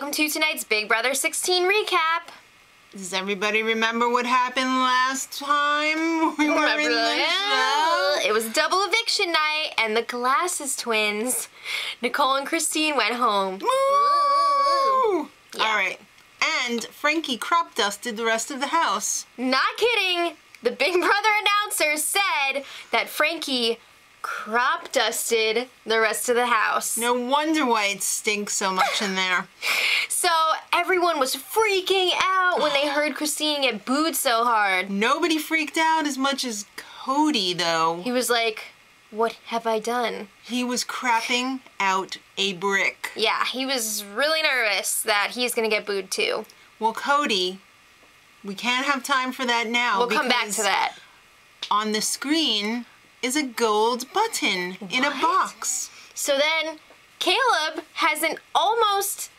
welcome to tonight's Big Brother 16 recap. Does everybody remember what happened last time we were in the show? It was double eviction night, and the Glasses twins, Nicole and Christine, went home. Woo! Yeah. All right. And Frankie crop dusted the rest of the house. Not kidding. The Big Brother announcer said that Frankie crop dusted the rest of the house. No wonder why it stinks so much in there. So everyone was freaking out when they heard Christine get booed so hard. Nobody freaked out as much as Cody, though. He was like, "What have I done?" He was crapping out a brick. Yeah, he was really nervous that he's gonna get booed too. Well, Cody, we can't have time for that now. We'll come back to that. On the screen is a gold button in a box. So then Caleb has an almost...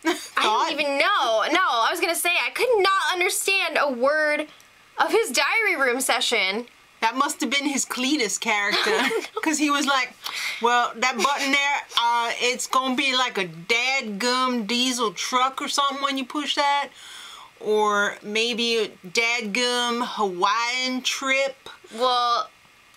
I don't even know. No, I was gonna say I could not understand a word of his diary room session. That must have been his Cletus character, because he was like, well, that button there, it's gonna be like a dadgum diesel truck or something when you push that, or maybe a dadgum Hawaiian trip. Well,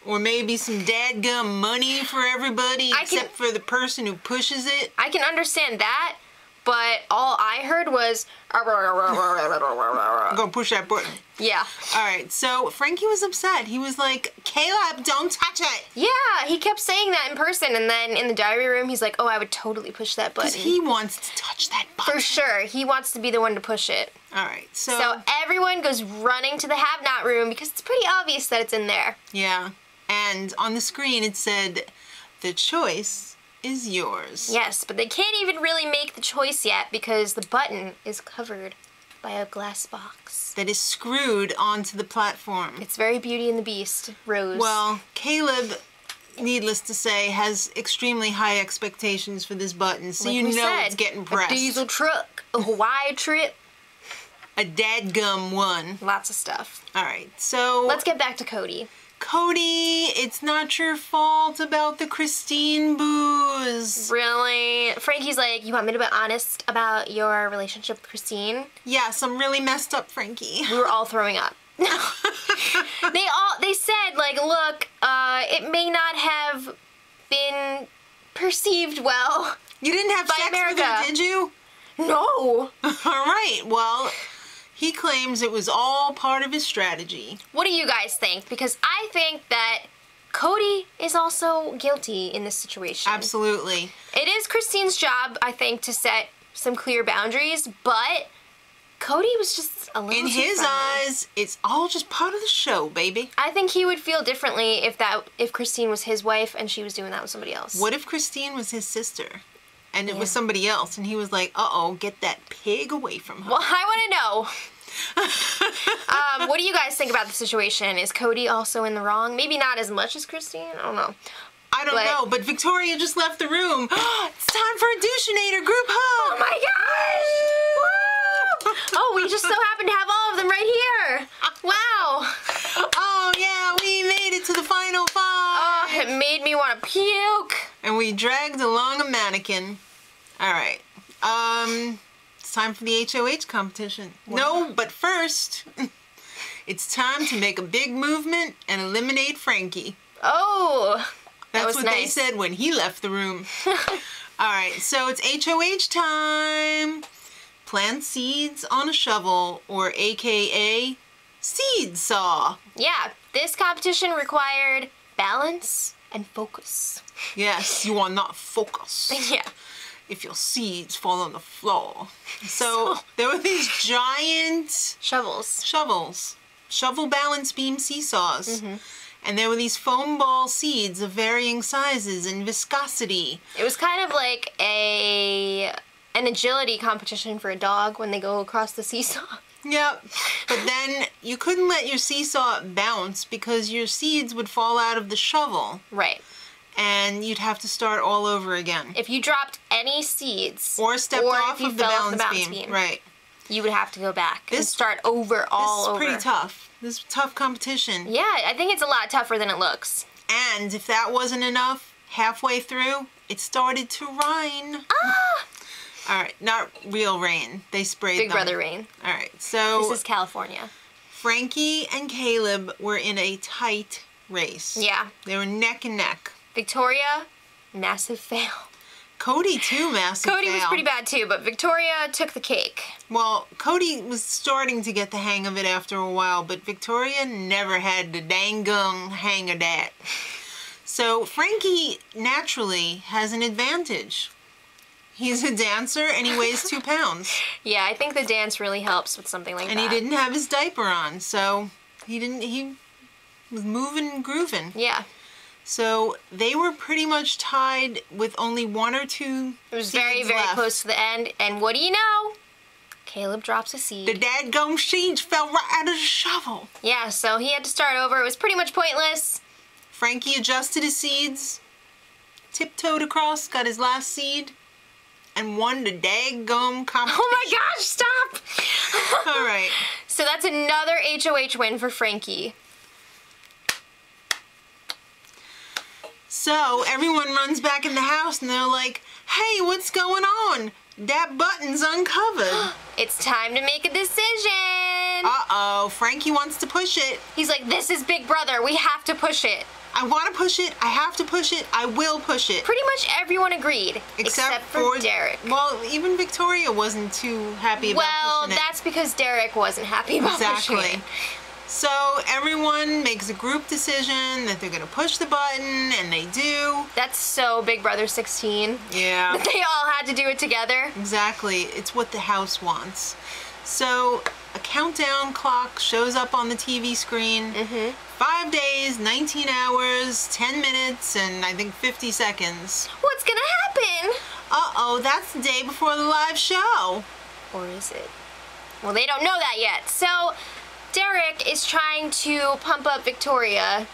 or maybe some dadgum money for everybody except for the person who pushes it. I can understand that, but all I heard was... I'm gonna push that button. Yeah. Alright, so Frankie was upset. He was like, Caleb, don't touch it! Yeah, he kept saying that in person, and then in the diary room, he's like, oh, I would totally push that button. Because he wants to touch that button. For sure. He wants to be the one to push it. Alright, So everyone goes running to the have-not room, because it's pretty obvious that it's in there. Yeah. And on the screen it said, the choice is yours. Yes, but they can't even really make the choice yet because the button is covered by a glass box. That is screwed onto the platform. It's very Beauty and the Beast, Rose. Well, Caleb, needless to say, has extremely high expectations for this button, so like it's getting pressed. A diesel truck, a Hawaii trip. A dadgum one. Lots of stuff. Alright, so... let's get back to Cody. Cody, it's not your fault about the Christine boos. Really? Frankie's like, you want me to be honest about your relationship with Christine? Yes, I'm really messed up, Frankie. We were all throwing up. They said, like, look, it may not have been perceived well. You didn't have sex with her, did you? No. Alright, well... he claims it was all part of his strategy. What do you guys think? Because I think that Cody is also guilty in this situation. Absolutely. It is Christine's job, I think, to set some clear boundaries, but Cody was just a little in too his friendly. eyes, it's all just part of the show, baby. I think he would feel differently if Christine was his wife and she was doing that with somebody else. What if Christine was his sister? And it was somebody else, and he was like, uh-oh, get that pig away from her. Well, I want to know. What do you guys think about the situation? Is Cody also in the wrong? Maybe not as much as Christine? I don't know. I don't know, but Victoria just left the room. It's time for a douchenator group hug! Oh my gosh! Woo! Oh, we just so happen to have all of them right here. Wow. Oh yeah, we made it to the final 5. Oh, it made me want to puke. And we dragged along a mannequin. Alright. It's time for the HOH competition. Wow. No, but first, it's time to make a big movement and eliminate Frankie. Oh, that's what nice. They said when he left the room. Alright, so it's HOH time. Plant seeds on a shovel, or AKA seed saw. Yeah, this competition required balance and focus. Yes, you are not focused. Yeah. If your seeds fall on the floor. So there were these giant shovels. Shovel balance beam seesaws. And there were these foam ball seeds of varying sizes and viscosity. It was kind of like an agility competition for a dog when they go across the seesaw. Yep. But then you couldn't let your seesaw bounce because your seeds would fall out of the shovel. Right. And you'd have to start all over again. If you dropped any seeds, or stepped off of the balance beam, right, you would have to go back and start over all over. This is pretty tough. This is tough competition. Yeah, I think it's a lot tougher than it looks. And if that wasn't enough, halfway through, it started to rain. Ah! All right, not real rain. They sprayed Big them. Brother rain. All right, so This is California. Frankie and Caleb were in a tight race. Yeah. They were neck and neck. Victoria, massive fail. Cody, too, massive Cody was fail. pretty bad, too, but Victoria took the cake. Well, Cody was starting to get the hang of it after a while, but Victoria never had the dang-gum hang of that. So Frankie naturally has an advantage. He's a dancer and he weighs 2 pounds. Yeah, I think the dance really helps with something like And that. he didn't have his diaper on, so he was moving and grooving. Yeah. So they were pretty much tied with only 1 or 2 It was seeds very, very left. close to the end, and what do you know? Caleb drops a seed. The dadgum seeds fell right out of the shovel. Yeah, so he had to start over. It was pretty much pointless. Frankie adjusted his seeds, tiptoed across, got his last seed, and won the dadgum competition. Oh my gosh, stop! All right. So that's another HOH win for Frankie. So everyone runs back in the house and they're like, hey, what's going on? That button's uncovered. It's time to make a decision. Uh-oh, Frankie wants to push it. He's like, this is Big Brother. We have to push it. I want to push it. I have to push it. I will push it. Pretty much everyone agreed. Except for Derek. Well, even Victoria wasn't too happy about pushing it. Well, that's because Derek wasn't happy about pushing it. So everyone makes a group decision that they're going to push the button, and they do. That's so Big Brother 16. Yeah. That they all had to do it together. Exactly. It's what the house wants. So a countdown clock shows up on the TV screen. 5 days, 19 hours, 10 minutes, and I think 50 seconds. What's gonna happen? Uh-oh, that's the day before the live show. Or is it? Well, they don't know that yet. So Derek is trying to pump up Victoria.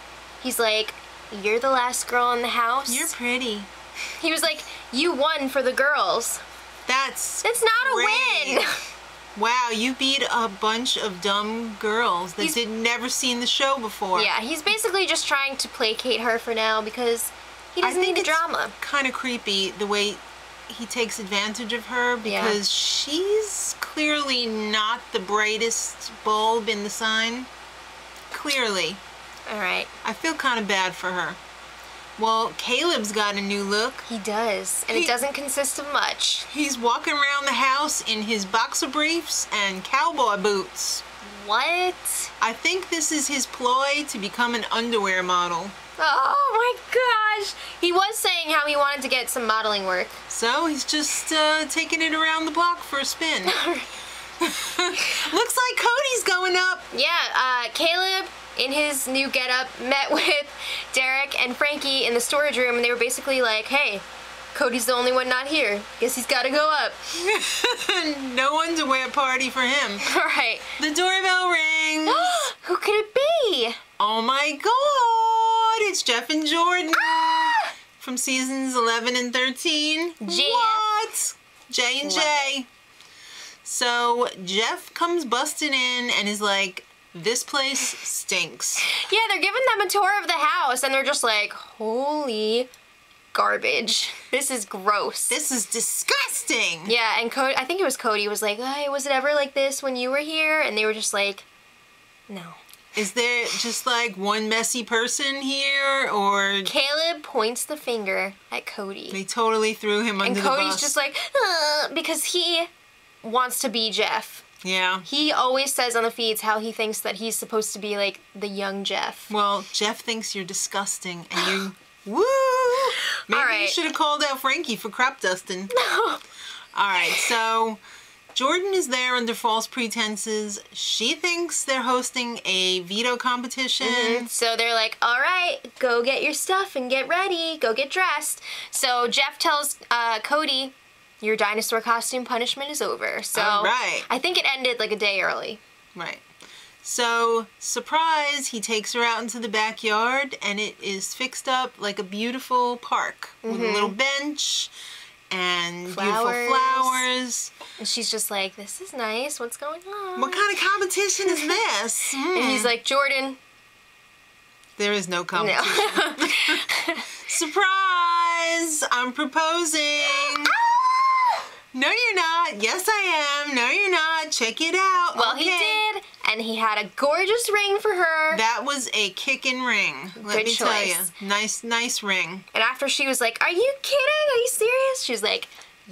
He's like, you're the last girl in the house. You're pretty. He was like, you won for the girls. That's not great. a win. Wow, you beat a bunch of dumb girls that had never seen the show before. Yeah, he's basically just trying to placate her for now because he doesn't need the drama. Kind of creepy the way he takes advantage of her because she's clearly not the brightest bulb in the sign. Clearly. All right. I feel kind of bad for her. Well, Caleb's got a new look. He does, and it doesn't consist of much. He's walking around the house in his boxer briefs and cowboy boots. What? I think this is his ploy to become an underwear model. Oh my gosh! He was saying how he wanted to get some modeling work. So he's just taking it around the block for a spin. Looks like Cody's going up. Yeah, Caleb, in his new getup, met with Derek and Frankie in the storage room, and they were basically like, hey, Cody's the only one not here. Guess he's gotta go up. No underwear party for him. All right. The doorbell rings. Who could it be? Oh my God, it's Jeff and Jordan from seasons 11 and 13. What? J and J. So Jeff comes busting in and is like, this place stinks. Yeah, they're giving them a tour of the house, and they're just like, holy garbage. This is gross. This is disgusting. Yeah, and Cody, I think it was Cody, was like, hey, was it ever like this when you were here? And they were just like, no. Is there just like one messy person here, or... Caleb points the finger at Cody. They totally threw him under the bus. And Cody's just like, because he wants to be Jeff. Yeah. He always says on the feeds how he thinks that he's supposed to be like the young Jeff. Well, Jeff thinks you're disgusting, and you... Woo! Maybe you should have called out Frankie for crop dusting. No. Alright, so... Jordan is there under false pretenses. She thinks they're hosting a veto competition. So they're like, all right, go get your stuff and get ready. Go get dressed. So Jeff tells Cody, your dinosaur costume punishment is over. So I think it ended like a day early. Right. So, surprise, he takes her out into the backyard, and it is fixed up like a beautiful park with a little bench and beautiful flowers. And she's just like, this is nice. What's going on? What kind of competition is this? And he's like, Jordan. There is no competition. No. Surprise! I'm proposing. No, you're not. Yes, I am. No, you're not. Check it out. Well, okay. he did, and he had a gorgeous ring for her. That was a kickin' ring. Let me tell you. Nice ring. And after she was like, "Are you kidding? Are you serious?" She was like,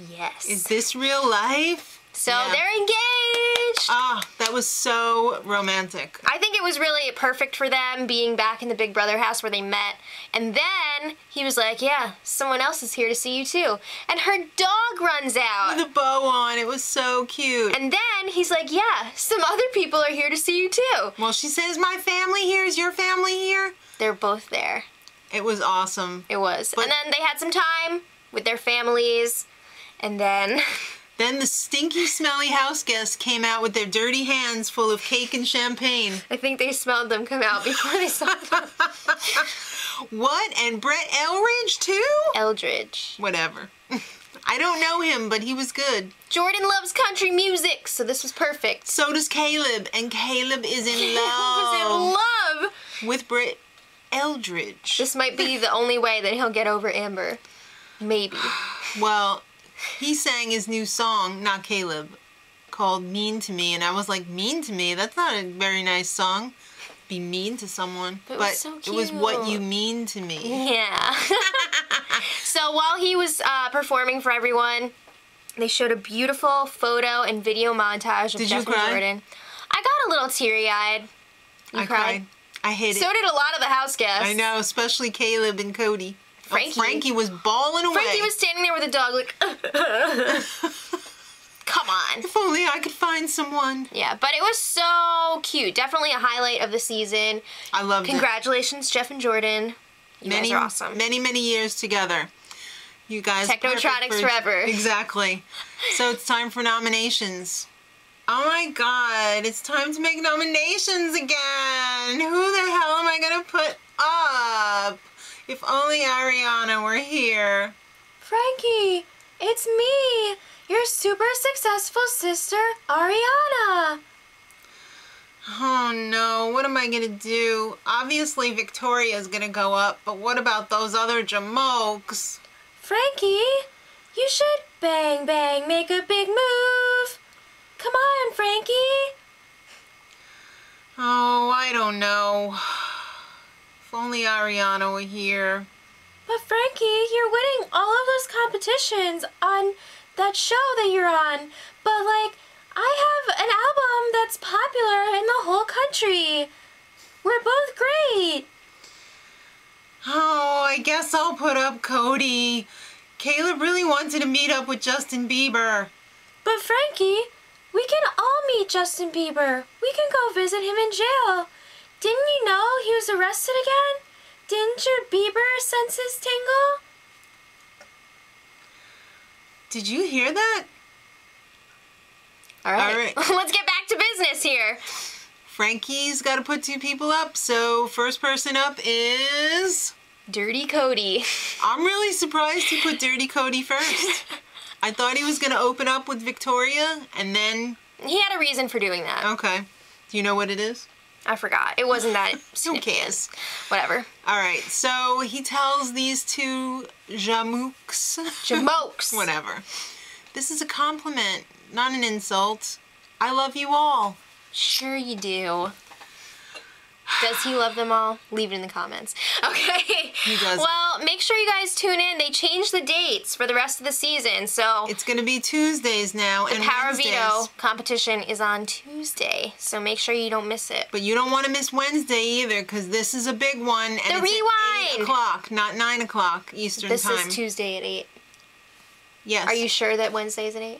"Yes." Is this real life? So they're engaged. Ah, that was so romantic. I think it was really perfect for them being back in the Big Brother house where they met. And then he was like, "Yeah, someone else is here to see you too." And her dog runs out. With a bow on. It was so cute. And then he's like, "Yeah, some other people are here to see you too." Well, she says, "My family here. Is your family here?" They're both there. It was awesome. It was. But and then they had some time with their families. And then... Then the stinky, smelly house guests came out with their dirty hands full of cake and champagne. I think they smelled them come out before they saw them. What? And Brett Eldridge, too? Eldridge. Whatever. I don't know him, but he was good. Jordan loves country music, so this was perfect. So does Caleb, and Caleb is in love. Was in love with Brett Eldridge. This might be the only way that he'll get over Amber. Maybe. Well, he sang his new song, not Caleb, called Mean to Me, and I was like, mean to me? That's not a very nice song. Be mean to someone. But so it was what you mean to me. Yeah. So while he was performing for everyone, they showed a beautiful photo and video montage of Jeff and Jordan. I got a little teary-eyed. I cried. I hated it. So did a lot of the house guests. I know, especially Caleb and Cody. Frankie. Frankie was bawling away. Frankie was standing there with a dog like, come on. If only I could find someone. Yeah, but it was so cute. Definitely a highlight of the season. I loved it. Congratulations, Jeff and Jordan. You guys are awesome. Many years together. You guys. Technotronics forever. Exactly. So it's time for nominations. Oh my God, it's time to make nominations again. Who the hell am I going to put up? If only Ariana were here. Frankie, it's me, your super successful sister, Ariana. Oh no, what am I gonna do? Obviously Victoria's gonna go up, but what about those other jamokes? Frankie, you should bang bang make a big move. Come on, Frankie. Oh, I don't know. If only Ariana were here. But Frankie, you're winning all of those competitions on that show that you're on. But like, I have an album that's popular in the whole country. We're both great. Oh, I guess I'll put up Cody. Caleb really wanted to meet up with Justin Bieber. But Frankie, we can all meet Justin Bieber. We can go visit him in jail. Didn't you know he was arrested again? Didn't your Bieber senses tingle? Did you hear that? All right. Let's get back to business here. Frankie's got to put 2 people up, so first person up is... Dirty Cody. I'm really surprised he put Dirty Cody first. I thought he was going to open up with Victoria, and then... He had a reason for doing that. Okay. Do you know what it is? I forgot. It wasn't that Who cares? Whatever. All right, so he tells these 2 jamooks. Jamokes. Whatever. This is a compliment, not an insult. I love you all. Sure you do. Does he love them all? Leave it in the comments. Okay. He does. Well, make sure you guys tune in. They changed the dates for the rest of the season, so... It's going to be Tuesdays now and Power Wednesdays. Veto competition is on Tuesday, so make sure you don't miss it. But you don't want to miss Wednesday either, because this is a big one. And the it's rewind! At 8 o'clock, not 9 o'clock Eastern time. This is Tuesday at 8. Yes. Are you sure that Wednesday is at 8?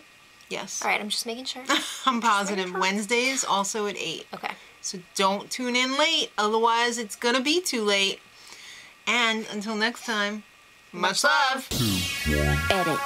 Yes. All right, I'm just making sure. I'm positive. Wednesdays also at 8. Okay. So don't tune in late, otherwise it's gonna be too late. And until next time, much love. Edit.